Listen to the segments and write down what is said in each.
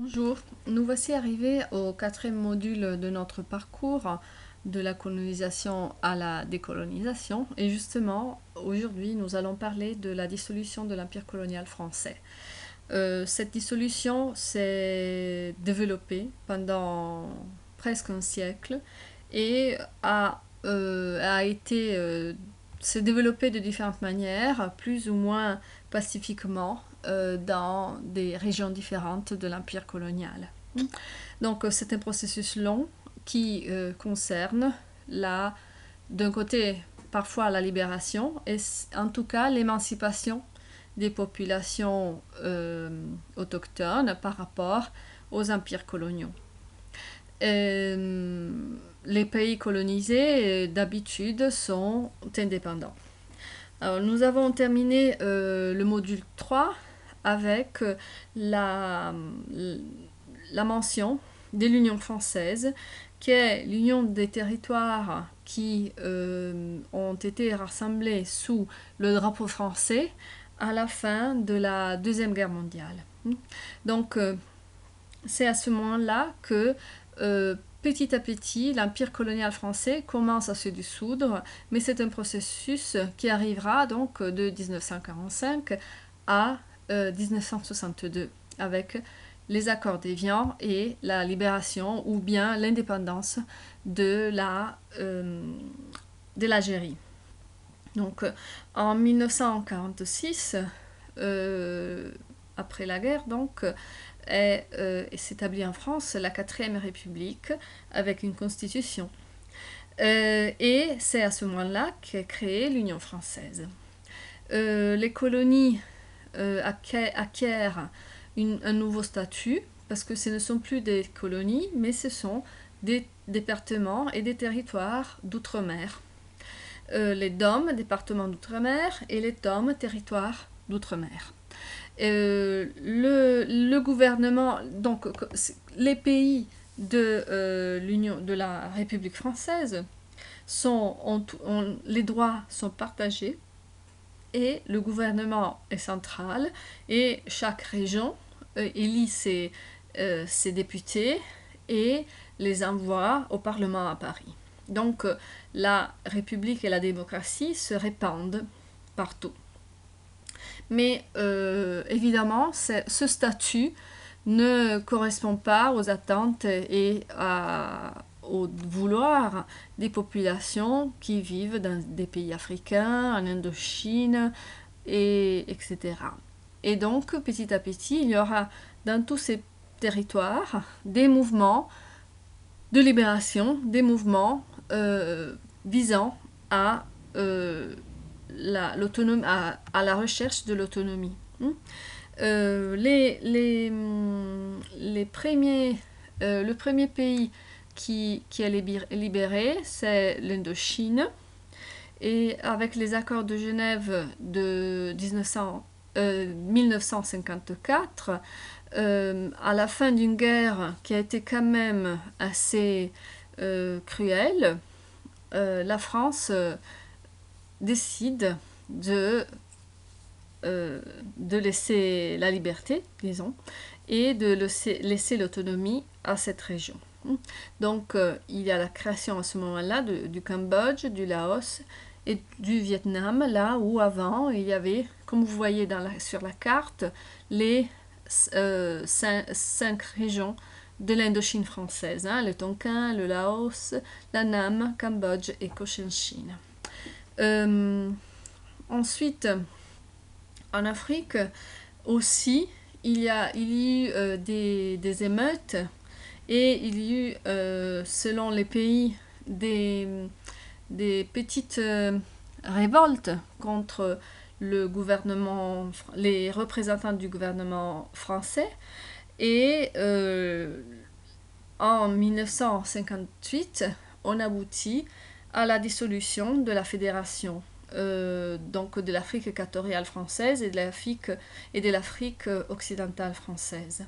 Bonjour, nous voici arrivés au quatrième module de notre parcours de la colonisation à la décolonisation et justement aujourd'hui nous allons parler de la dissolution de l'empire colonial français. Cette dissolution s'est développée pendant presque un siècle et s'est développée de différentes manières, plus ou moins pacifiquement, dans des régions différentes de l'empire colonial. Donc c'est un processus long qui concerne d'un côté parfois la libération et en tout cas l'émancipation des populations autochtones par rapport aux empires coloniaux. Les pays colonisés d'habitude sont indépendants. Alors, nous avons terminé le module 3 avec la mention de l'Union française, qui est l'union des territoires qui ont été rassemblés sous le drapeau français à la fin de la Deuxième Guerre mondiale. Donc, c'est à ce moment-là que petit à petit, l'empire colonial français commence à se dissoudre, mais c'est un processus qui arrivera donc de 1945 à 1962 avec les accords d'Évian et la libération ou bien l'indépendance de l'Algérie. Donc en 1946, après la guerre, donc, s'établit en France la 4e République avec une constitution. Et c'est à ce moment-là qu'est créée l'Union française. Les colonies acquièrent un nouveau statut parce que ce ne sont plus des colonies, mais ce sont des départements et des territoires d'outre-mer. Les DOM, départements d'outre-mer, et les TOM, territoires d'outre-mer. Le gouvernement, donc les pays de l'Union de la République française les droits sont partagés et le gouvernement est central et chaque région élit ses députés et les envoie au Parlement à Paris. Donc la République et la démocratie se répandent partout. Mais évidemment, ce statut ne correspond pas aux attentes et au vouloir des populations qui vivent dans des pays africains, en Indochine, etc. Et donc, petit à petit, il y aura dans tous ces territoires des mouvements de libération, des mouvements visant à la recherche de l'autonomie. Le premier pays qui est libéré, c'est l'Indochine. Et avec les accords de Genève de 1954, à la fin d'une guerre qui a été quand même assez cruelle, la France décide de laisser la liberté, disons, et de laisser l'autonomie à cette région. Donc il y a la création à ce moment-là du Cambodge, du Laos et du Vietnam, là où avant il y avait, comme vous voyez sur la carte, les 5 régions de l'Indochine française, le Tonkin, le Laos, l'Annam, Cambodge et Cochinchine. Ensuite, en Afrique aussi, il y a eu des émeutes et il y a eu, selon les pays, des petites révoltes contre le gouvernement, les représentants du gouvernement français. Et en 1958, on aboutit à la dissolution de la fédération donc de l'Afrique équatoriale française et de l'Afrique occidentale française.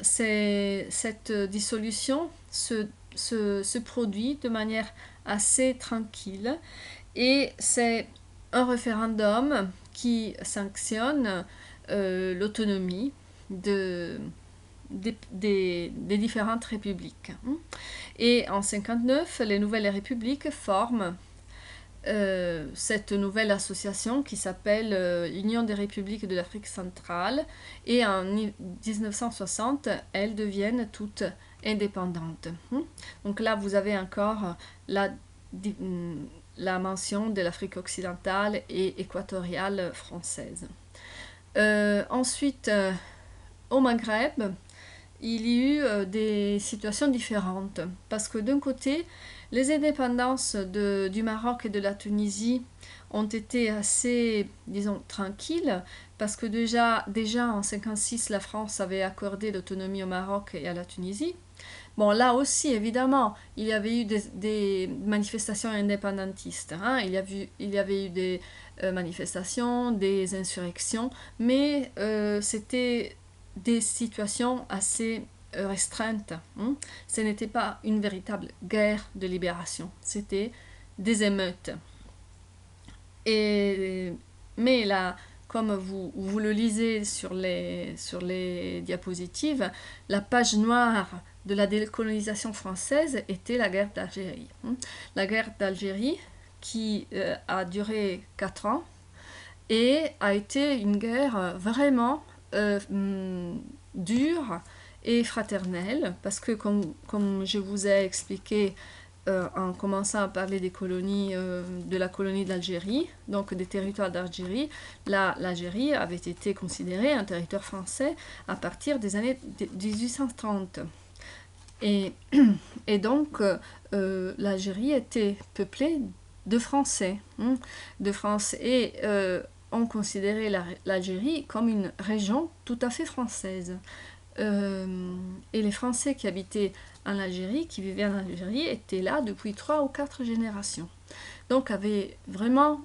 Cette dissolution se produit de manière assez tranquille et c'est un référendum qui sanctionne l'autonomie des différentes républiques. Et en 1959, les nouvelles républiques forment cette nouvelle association qui s'appelle Union des républiques de l'Afrique centrale, et en 1960, elles deviennent toutes indépendantes. Donc là, vous avez encore la mention de l'Afrique occidentale et équatoriale française. Ensuite, au Maghreb, il y a eu des situations différentes, parce que d'un côté, les indépendances du Maroc et de la Tunisie ont été assez, disons, tranquilles, parce que déjà en 1956, la France avait accordé l'autonomie au Maroc et à la Tunisie. Bon, là aussi, évidemment, il y avait eu des manifestations indépendantistes. Il y avait eu des manifestations, des insurrections, mais c'était des situations assez restreintes. Ce n'était pas une véritable guerre de libération, c'était des émeutes. Mais là, comme vous le lisez sur les diapositives, la page noire de la décolonisation française était la guerre d'Algérie. La guerre d'Algérie qui a duré 4 ans et a été une guerre vraiment dure et fraternelle, parce que comme je vous ai expliqué en commençant à parler des colonies, de la colonie d'Algérie, donc des territoires d'Algérie, l'Algérie avait été considérée un territoire français à partir des années 1830. Et donc, l'Algérie était peuplée de Français. Et on considérait l'Algérie comme une région tout à fait française. Et les Français qui habitaient en Algérie, qui vivaient en Algérie, étaient là depuis 3 ou 4 générations. Donc, avaient vraiment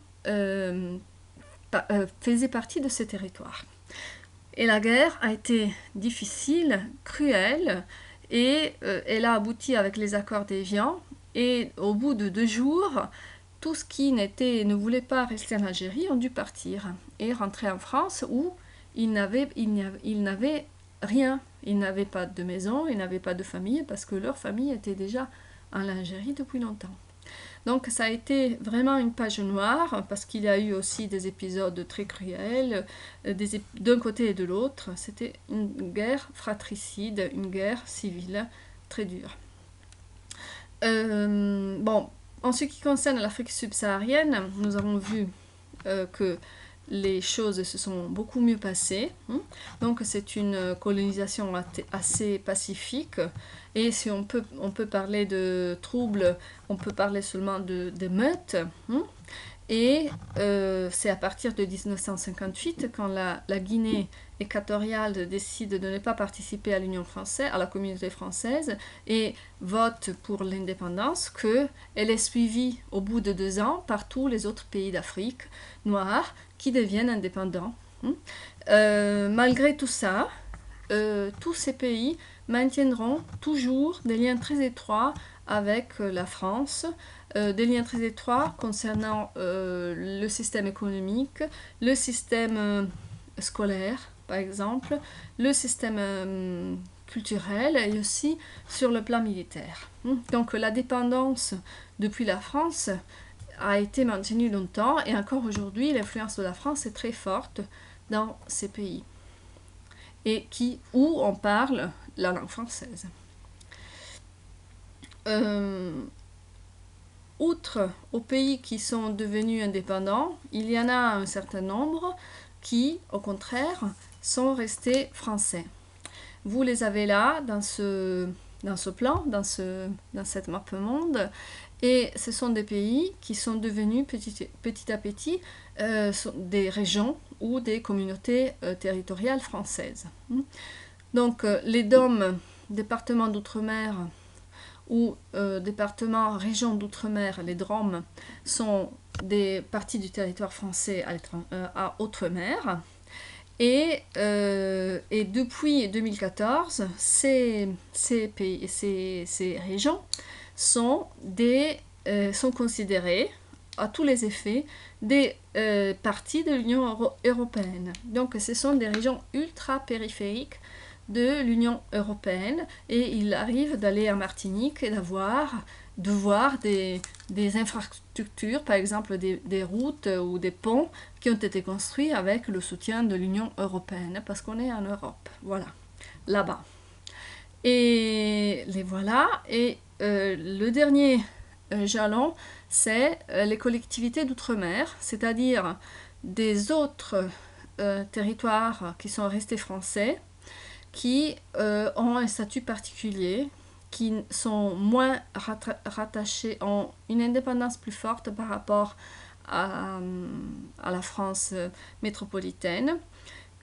faisaient partie de ces territoires. Et la guerre a été difficile, cruelle, et elle a abouti avec les accords d'Évian. Et au bout de 2 jours, tout ce qui ne voulait pas rester en Algérie ont dû partir et rentrer en France, où ils n'avaient rien. Ils n'avaient pas de maison, ils n'avaient pas de famille, parce que leur famille était déjà en Algérie depuis longtemps. Donc ça a été vraiment une page noire, parce qu'il y a eu aussi des épisodes très cruels, d'un côté et de l'autre. C'était une guerre fratricide, une guerre civile très dure. Bon, en ce qui concerne l'Afrique subsaharienne, nous avons vu que les choses se sont beaucoup mieux passées. Donc c'est une colonisation assez pacifique, et si on peut parler de troubles, on peut parler seulement d'émeutes. Et c'est à partir de 1958, quand la Guinée équatoriale décide de ne pas participer à l'Union française, à la communauté française, et vote pour l'indépendance, qu'elle est suivie au bout de 2 ans par tous les autres pays d'Afrique noire qui deviennent indépendants. Malgré tout ça, tous ces pays maintiendront toujours des liens très étroits avec la France, des liens très étroits concernant le système économique, le système scolaire, par exemple, le système culturel, et aussi sur le plan militaire. Donc la dépendance depuis la France a été maintenue longtemps, et encore aujourd'hui, l'influence de la France est très forte dans ces pays, et où on parle la langue française. Outre aux pays qui sont devenus indépendants, il y en a un certain nombre qui, au contraire, sont restés français. Vous les avez là dans ce plan, dans cette map monde, et ce sont des pays qui sont devenus petit à petit des régions ou des communautés territoriales françaises. Donc les DOM, départements d'outre-mer, ou départements, régions d'outre-mer, les DROM, sont des parties du territoire français à outre-mer. Et depuis 2014, ces régions sont considérées à tous les effets des parties de l'Union européenne. Donc ce sont des régions ultra-périphériques de l'Union européenne et il arrive d'aller en Martinique et de voir des infrastructures, par exemple des routes ou des ponts qui ont été construits avec le soutien de l'Union européenne parce qu'on est en Europe, voilà, là-bas. Et les voilà, et le dernier jalon, c'est les collectivités d'outre-mer, c'est-à-dire des autres territoires qui sont restés français, qui ont un statut particulier, qui sont moins rattachés, ont une indépendance plus forte par rapport à la France métropolitaine.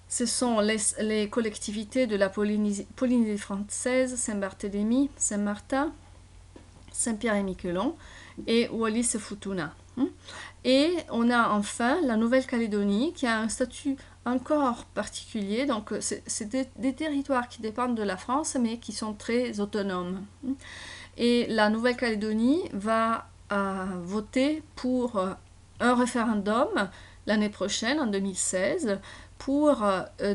Ce sont les collectivités de la Polynésie française, Saint-Barthélemy, Saint-Martin, Saint-Pierre-et-Miquelon et Wallis-et-Futuna. Et on a enfin la Nouvelle-Calédonie qui a un statut encore particulier, donc c'est des territoires qui dépendent de la France mais qui sont très autonomes. Et la Nouvelle-Calédonie va voter pour un référendum l'année prochaine, en 2016, pour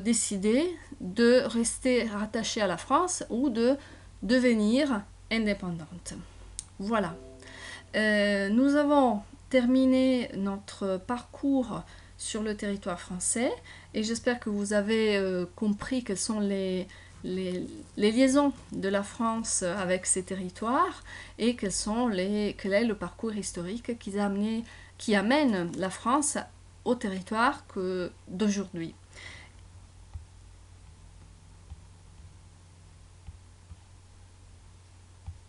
décider de rester rattachée à la France ou de devenir indépendante. Voilà. Nous avons terminé notre parcours sur le territoire français et j'espère que vous avez compris quelles sont les liaisons de la France avec ces territoires et quel est le parcours historique qui amène la France au territoire d'aujourd'hui.